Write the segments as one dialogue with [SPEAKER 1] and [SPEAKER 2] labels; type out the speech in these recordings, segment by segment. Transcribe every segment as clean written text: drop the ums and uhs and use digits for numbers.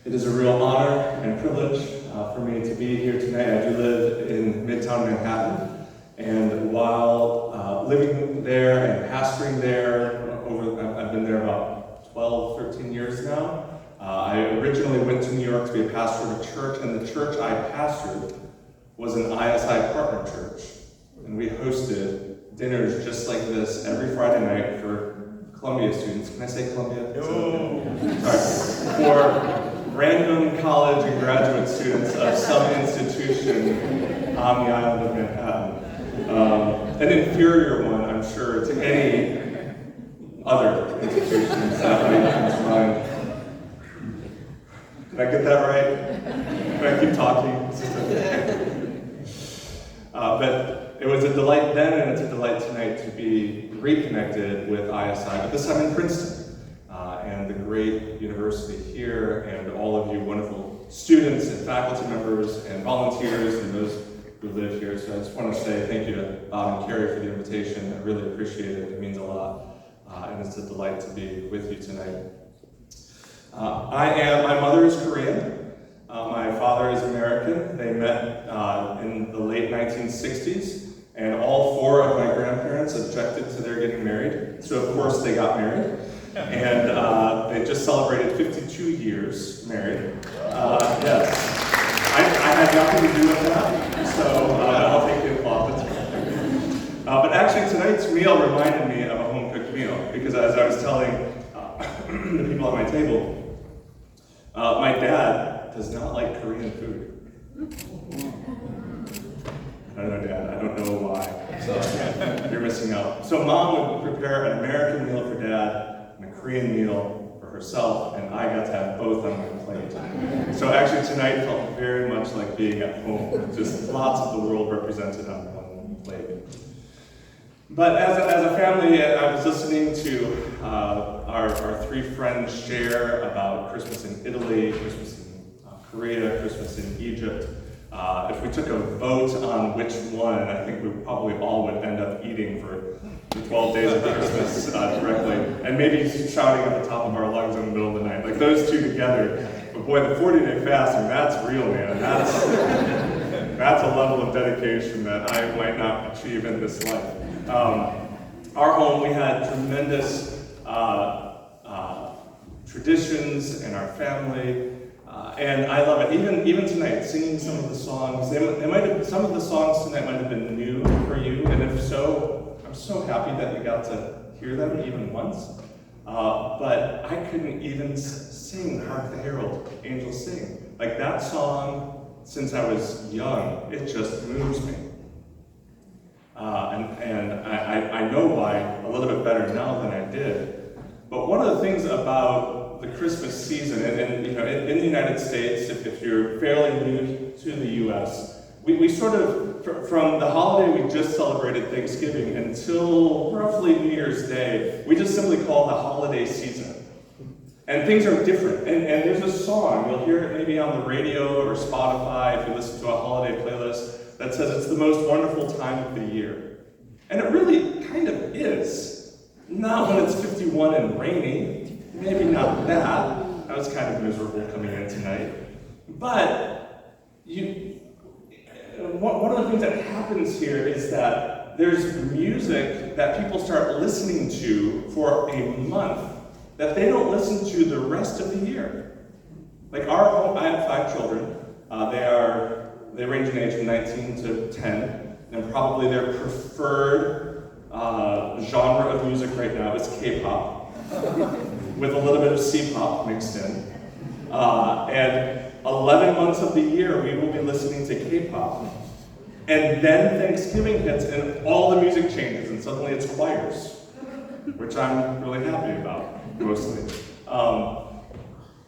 [SPEAKER 1] It is a real honor and privilege for me to be here tonight. I do live in Midtown Manhattan, and while living there and pastoring there, I've been there about 12, 13 years now. I originally went to New York to be a pastor of a church, and the church I pastored was an ISI partner church. And we hosted dinners just like this every Friday night for Columbia students. Can I say Columbia? No. Sorry. For random college and graduate students of some institution on the island of Manhattan. An inferior one, I'm sure, to any other institutions that might come to mind. Did I get that right? Can I keep talking? But it was a delight then, and it's a delight tonight to be reconnected with ISI, but this time in Princeton, and the great university here, and all of you wonderful students and faculty members and volunteers and those who live here. So I just want to say thank you to Bob and Carrie for the invitation. I really appreciate it. It means a lot, and it's a delight to be with you tonight. My mother is Korean. My father is American. They met in the late 1960s, and all four of my grandparents objected to their getting married. So of course they got married, and they just celebrated 52 years married. Yes, I had nothing to do with that, so I'll take the applause. But actually tonight's meal reminded me of a home-cooked meal, because as I was telling the people at my table, my dad does not like Korean food. I don't know, Dad. I don't know why. So you're missing out. So Mom would prepare an American meal for Dad and a Korean meal for herself, and I got to have both on my plate. So actually tonight felt very much like being at home. Just lots of the world represented on one plate. But as a family, I was listening to our three friends share about Christmas in Italy, Christmas in Korea, Christmas in Egypt. If we took a vote on which one, I think we probably all would end up eating for the 12 days of Christmas directly, and maybe shouting at the top of our lungs in the middle of the night. Like those two together. But boy, the 40-day fasting, that's real, man. That's a level of dedication that I might not achieve in this life. Our home, we had tremendous traditions in our family, and I love it. Even tonight, singing some of the songs. Some of the songs tonight might have been new for you, and if so, I'm so happy that you got to hear them even once. But I couldn't even sing "Hark the Herald Angels Sing." Like that song, since I was young, it just moves me. And I know why a little bit better now than I did. But one of the things about the Christmas season, and you know, in the United States, if you're fairly new to the U.S., we sort of, from the holiday we just celebrated, Thanksgiving, until roughly New Year's Day, we just simply call the holiday season. And things are different. And there's a song, you'll hear it maybe on the radio or Spotify if you listen to a holiday playlist, that says it's the most wonderful time of the year. And it really kind of is. Not when it's 51 and rainy. Maybe not that. That was kind of miserable coming in tonight. But one of the things that happens here is that there's music that people start listening to for a month that they don't listen to the rest of the year. Like our home, I have 5 children. They range in age from 19 to 10, and probably their preferred genre of music right now is K-pop, with a little bit of C-pop mixed in. And 11 months of the year, we will be listening to K-pop. And then Thanksgiving hits, and all the music changes, and suddenly it's choirs, which I'm really happy about, mostly.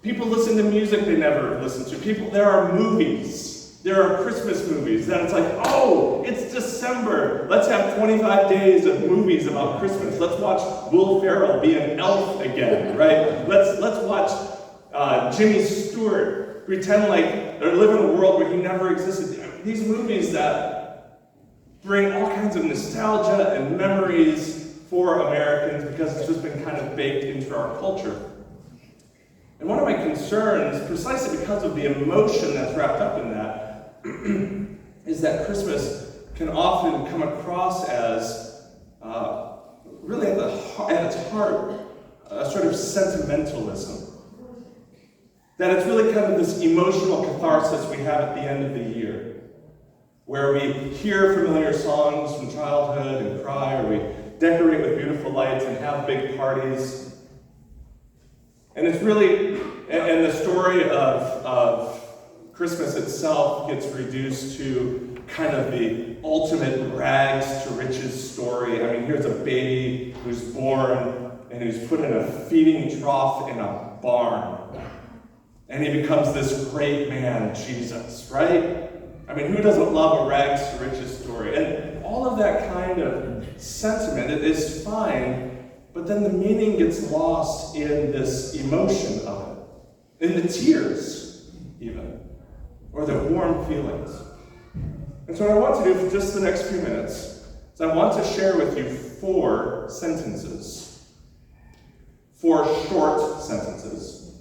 [SPEAKER 1] People listen to music they never listen to. There are movies. There are Christmas movies that it's like, oh, it's December. Let's have 25 days of movies about Christmas. Let's watch Will Ferrell be an elf again, right? Let's watch Jimmy Stewart pretend like or live in a world where he never existed. These movies that bring all kinds of nostalgia and memories for Americans because it's just been kind of baked into our culture. And one of my concerns, precisely because of the emotion that's wrapped up in that, is that Christmas can often come across as really at its heart a sort of sentimentalism. That it's really kind of this emotional catharsis we have at the end of the year, where we hear familiar songs from childhood and cry, or we decorate with beautiful lights and have big parties. And it's really, and the story of Christmas itself gets reduced to kind of the ultimate rags to riches story. I mean, here's a baby who's born and who's put in a feeding trough in a barn. And he becomes this great man, Jesus, right? I mean, who doesn't love a rags to riches story? And all of that kind of sentiment is fine, but then the meaning gets lost in this emotion of it, in the tears, even, or the warm feelings. And so what I want to do for just the next few minutes is I want to share with you 4 sentences, 4 short sentences,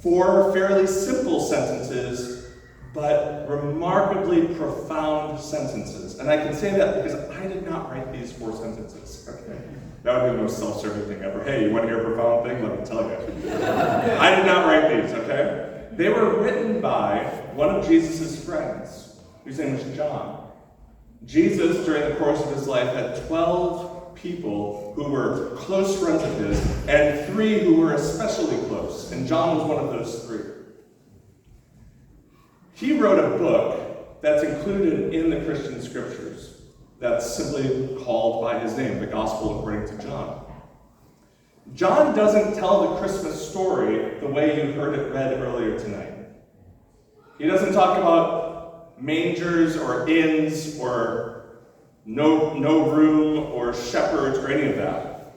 [SPEAKER 1] 4 fairly simple sentences, but remarkably profound sentences. And I can say that because I did not write these 4 sentences. Okay. That would be the most self-serving thing ever. Hey, you want to hear a profound thing? Let me tell you. I did not write these, okay? They were written by one of Jesus' friends, whose name was John. Jesus, during the course of his life, had 12 people who were close friends of his, and 3 who were especially close, and John was one of those 3. He wrote a book that's included in the Christian scriptures that's simply called by his name, the Gospel according to John. John doesn't tell the Christmas story the way you heard it read earlier tonight. He doesn't talk about mangers or inns or no room or shepherds or any of that.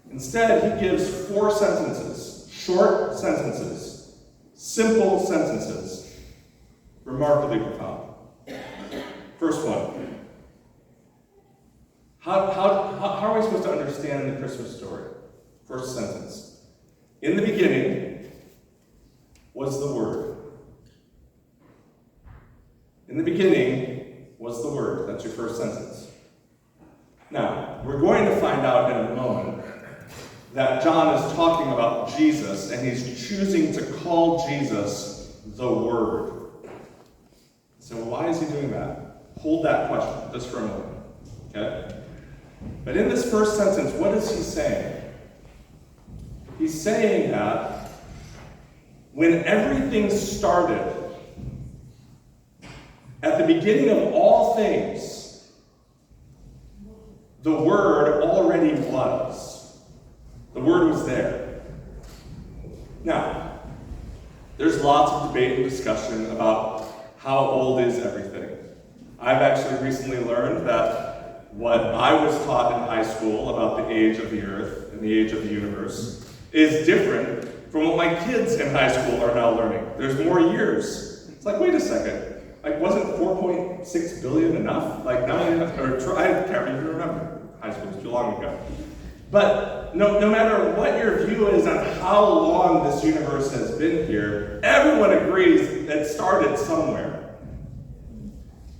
[SPEAKER 1] Instead, he gives 4 sentences, short sentences, simple sentences, remarkably profound. First one. How are we supposed to understand the Christmas story? First sentence. In the beginning was the Word. In the beginning was the Word. That's your first sentence. Now, we're going to find out in a moment that John is talking about Jesus, and he's choosing to call Jesus the Word. So why is he doing that? Hold that question just for a moment. Okay? But in this first sentence, what is he saying? He's saying that when everything started, at the beginning of all things, the Word already was. The Word was there. Now, there's lots of debate and discussion about how old is everything. I've actually recently learned that what I was taught in high school about the age of the Earth and the age of the universe is different from what my kids in high school are now learning. There's more years. It's like, wait a second. Like, wasn't 4.6 billion enough? Like, now you have to, I can't even remember. High school was too long ago. But no matter what your view is on how long this universe has been here, everyone agrees it started somewhere.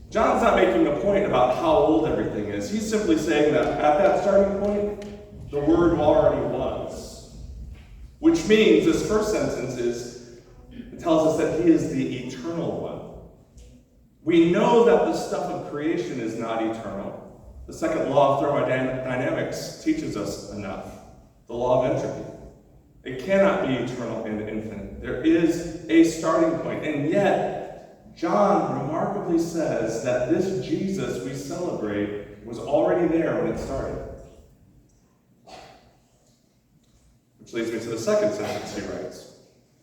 [SPEAKER 1] John's not making a point about how old everything is. He's simply saying that at that starting point, the Word already was. Which means this first sentence it tells us that he is the eternal one. We know that the stuff of creation is not eternal. The second law of thermodynamics teaches us enough. The law of entropy. It cannot be eternal and infinite. There is a starting point, and yet John remarkably says that this Jesus we celebrate was already there when it started. Which leads me to the second sentence he writes.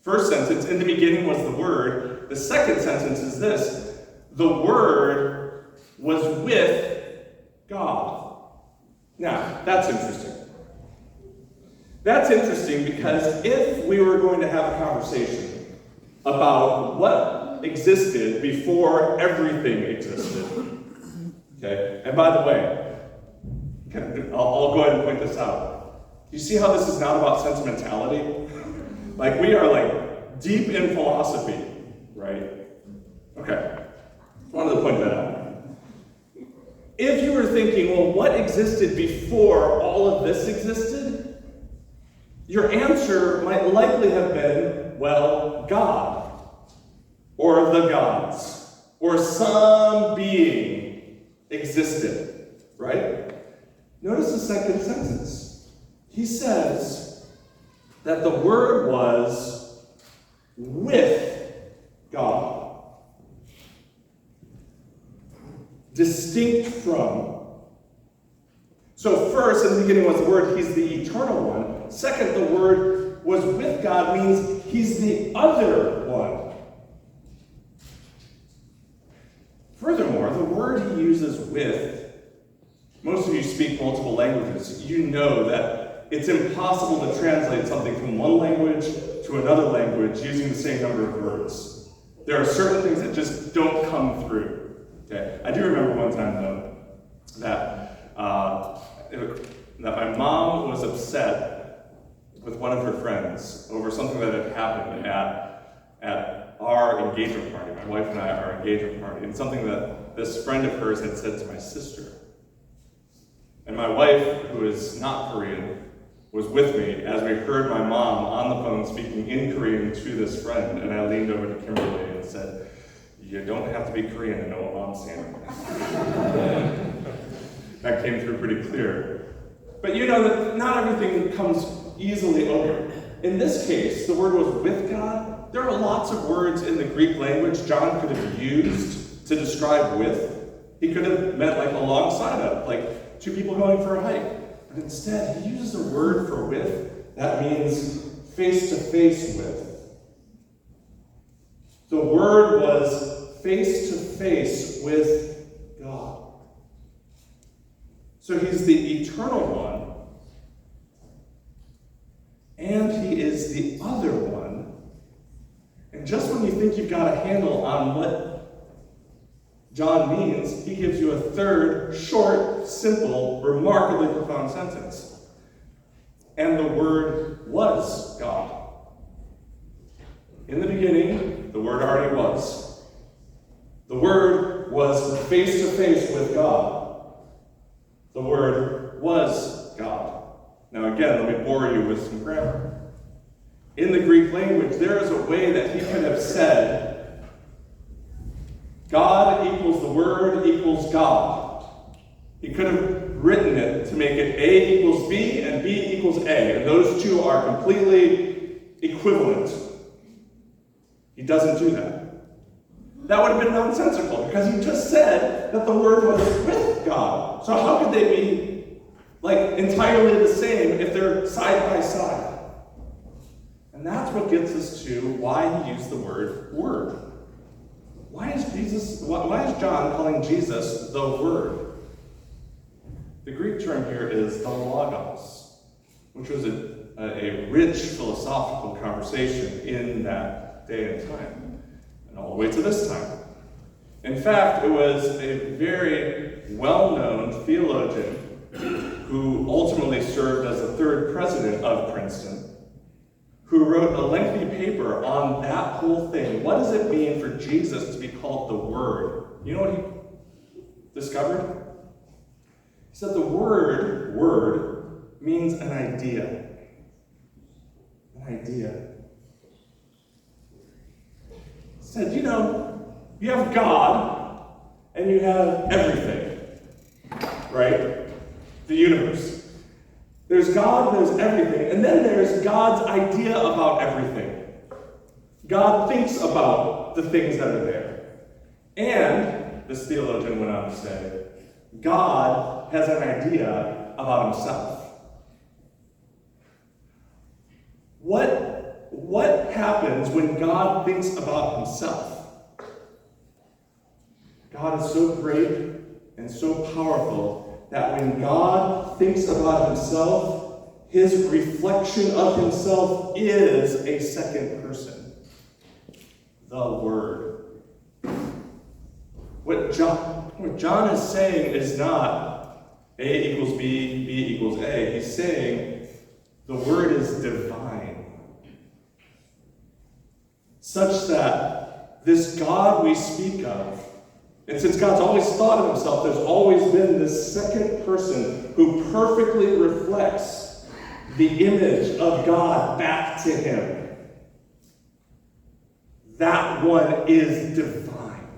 [SPEAKER 1] First sentence, in the beginning was the Word. The second sentence is this: the Word was with God. Now, that's interesting. That's interesting because if we were going to have a conversation about what existed before everything existed, okay, and by the way, I'll go ahead and point this out. You see how this is not about sentimentality? Like, we are like deep in philosophy, right? Okay, wanted to point that out. If you were thinking, well, what existed before all of this existed? Your answer might likely have been, well, God, or the gods, or some being existed, right? Notice the second sentence. He says that the Word was with God, distinct from. So first, in the beginning was the Word, he's the eternal one. Second, the Word was with God means he's the other one. Furthermore, the word he uses with, most of you speak multiple languages. You know that it's impossible to translate something from one language to another language using the same number of words. There are certain things that just don't come through. Okay? I do remember one time, though, that my mom was upset with one of her friends over something that had happened at our engagement party. My wife and I, our engagement party, and something that this friend of hers had said to my sister. And my wife, who is not Korean, was with me as we heard my mom on the phone speaking in Korean to this friend, and I leaned over to Kimberly and said, "You don't have to be Korean to know what Mom's saying." That came through pretty clear. But you know that not everything comes easily over. In this case, the word was with God. There are lots of words in the Greek language John could have used to describe with. He could have meant like alongside of, like two people going for a hike. But instead, he uses a word for with that means face to face with. The Word was face to face with God. So he's the eternal one, and he is the other one. And just when you think you've got a handle on what John means, he gives you a third, short, simple, remarkably profound sentence. And the Word was God. In the beginning, the Word already was. The Word was face to face with God. The Word was God. Now again, let me bore you with some grammar. In the Greek language, there is a way that he could have said, God equals the Word equals God. He could have written it to make it A equals B and B equals A, and those two are completely equivalent. He doesn't do that. That would have been nonsensical, because he just said that the Word was with God. So how could they be entirely the same if they're side by side? And that's what gets us to why he used the word Word. Why is John calling Jesus the Word? The Greek term here is the Logos, which was a rich philosophical conversation in that day and time, and all the way to this time. In fact, it was a very well-known theologian who ultimately served as the third president of Princeton, who wrote a lengthy paper on that whole thing. What does it mean for Jesus to be called the Word? You know what he discovered? He said the word means an idea. An idea. He said, you have God and you have everything, right? The universe. There's God, there's everything, and then there's God's idea about everything. God thinks about the things that are there. And, this theologian went on to say, God has an idea about himself. What happens when God thinks about himself? God is so great and so powerful that when God thinks about himself, his reflection of himself is a second person. The Word. What John is saying is not A equals B, B equals A. He's saying the Word is divine. such that this God we speak of, and since God's always thought of himself, there's always been this second person who perfectly reflects the image of God back to him. That one is divine.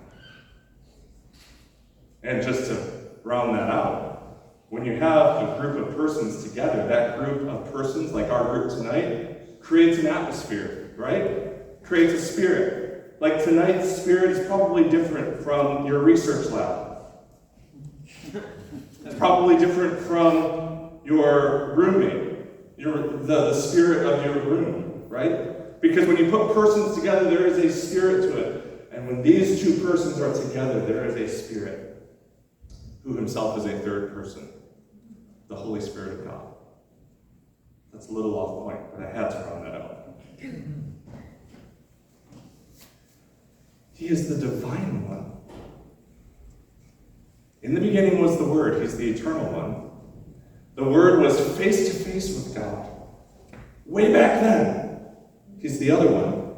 [SPEAKER 1] And just to round that out, when you have a group of persons together, that group of persons, like our group tonight, creates an atmosphere, right? Creates a spirit. Like tonight's spirit is probably different from your research lab. It's probably different from your roommate, the spirit of your room, right? Because when you put persons together, there is a spirit to it. And when these two persons are together, there is a spirit, who himself is a third person, the Holy Spirit of God. That's a little off point, but I had to round that out. He is the divine one. In the beginning was the Word. He's the eternal one. The Word was face to face with God. Way back then. He's the other one.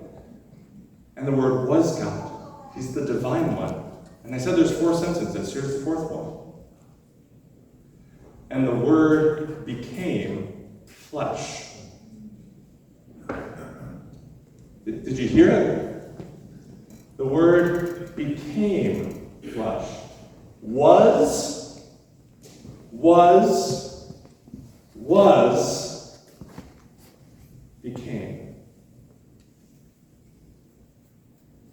[SPEAKER 1] And the Word was God. He's the divine one. And I said there's 4 sentences. Here's the 4th one. And the Word became flesh. Did you hear it? The Word became flesh. Was, became.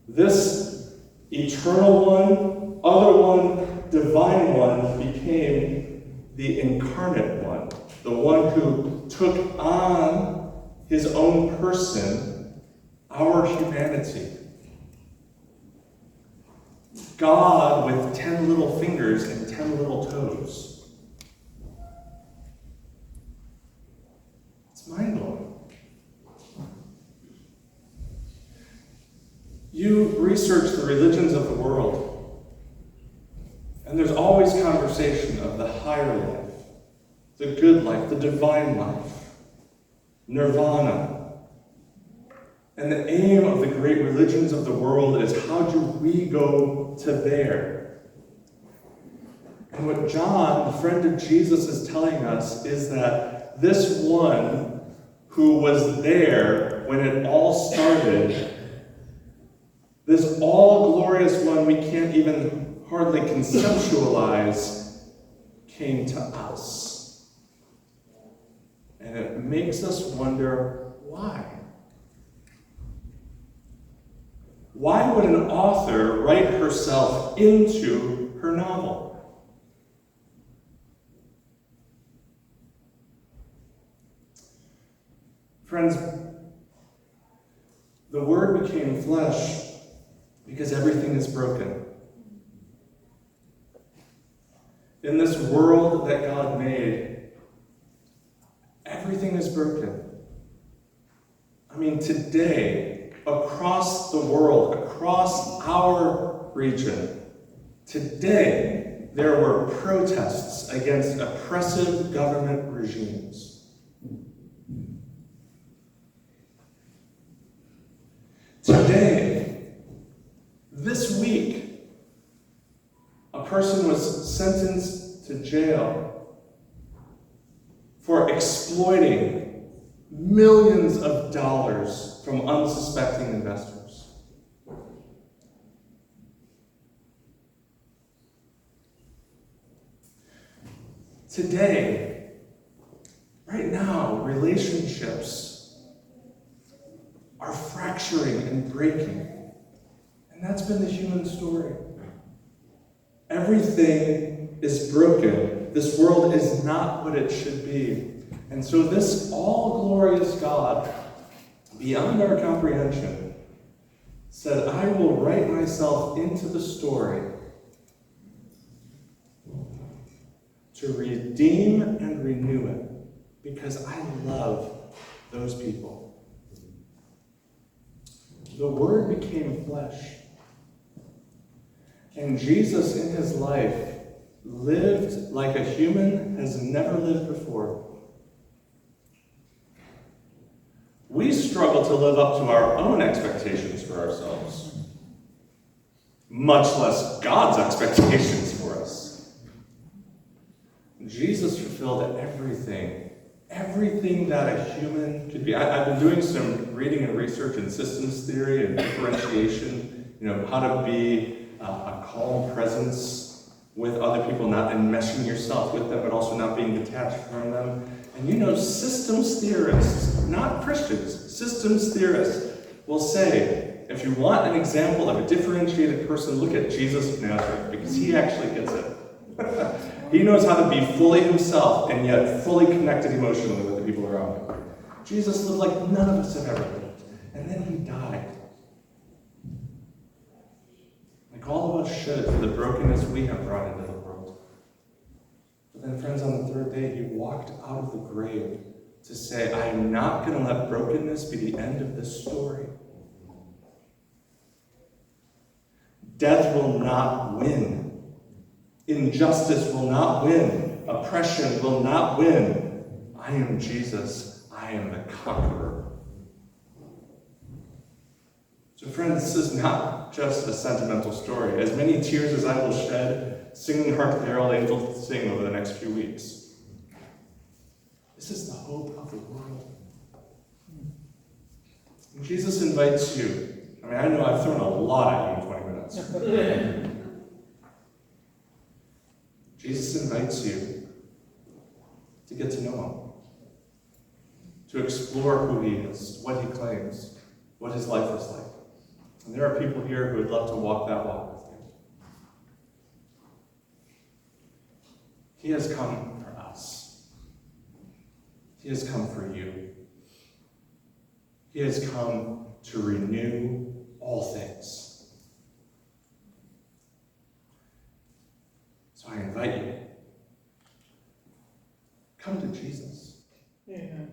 [SPEAKER 1] This eternal one, other one, divine one became the incarnate one, the one who took on his own person, our humanity. God with 10 little fingers and 10 little toes. It's mind-blowing. You research the religions of the world, and there's always conversation of the higher life, the good life, the divine life, nirvana. And the aim of the great religions of the world is, how do we go to there? And what John, the friend of Jesus, is telling us is that this one who was there when it all started, this all-glorious one we can't even hardly conceptualize, came to us. And it makes us wonder, why? Why would an author write herself into her novel? Friends, the Word became flesh because everything is broken. In this world that God made, everything is broken. I mean, today, across the world, across our region, today there were protests against oppressive government regimes. Today, this week, a person was sentenced to jail for exploiting millions of dollars from unsuspecting investors. Today, right now, relationships are fracturing and breaking. And that's been the human story. Everything is broken. This world is not what it should be. And so this all-glorious God, beyond our comprehension, said, I will write myself into the story to redeem and renew it, because I love those people. The Word became flesh. And Jesus in his life lived like a human has never lived before. We struggle to live up to our own expectations, for ourselves, much less God's expectations for us. Jesus fulfilled everything that a human could be. I've been doing some reading and research in systems theory and differentiation, how to be a calm presence with other people, not enmeshing yourself with them, but also not being detached from them. And systems theorists, not Christians, systems theorists will say, if you want an example of a differentiated person, look at Jesus of Nazareth, because he actually gets it. He knows how to be fully himself and yet fully connected emotionally with the people around him. Jesus lived like none of us have ever lived, and then he died. Like all of us should, for the brokenness we have brought into the world. But then, friends, on the third day, he walked out of the grave to say, I am not going to let brokenness be the end of this story. Death will not win. Injustice will not win. Oppression will not win. I am Jesus. I am the conqueror. So friends, this is not just a sentimental story. As many tears as I will shed singing Hark the Herald Angels Sing over the next few weeks, this is the hope of the world. And Jesus invites you. I know I've thrown a lot at you in 20 minutes. Jesus invites you to get to know him, to explore who he is, what he claims, what his life is like. And there are people here who would love to walk that walk with you. He has come for us. He has come for you. He has come to renew all things. So I invite you, come to Jesus.
[SPEAKER 2] Amen.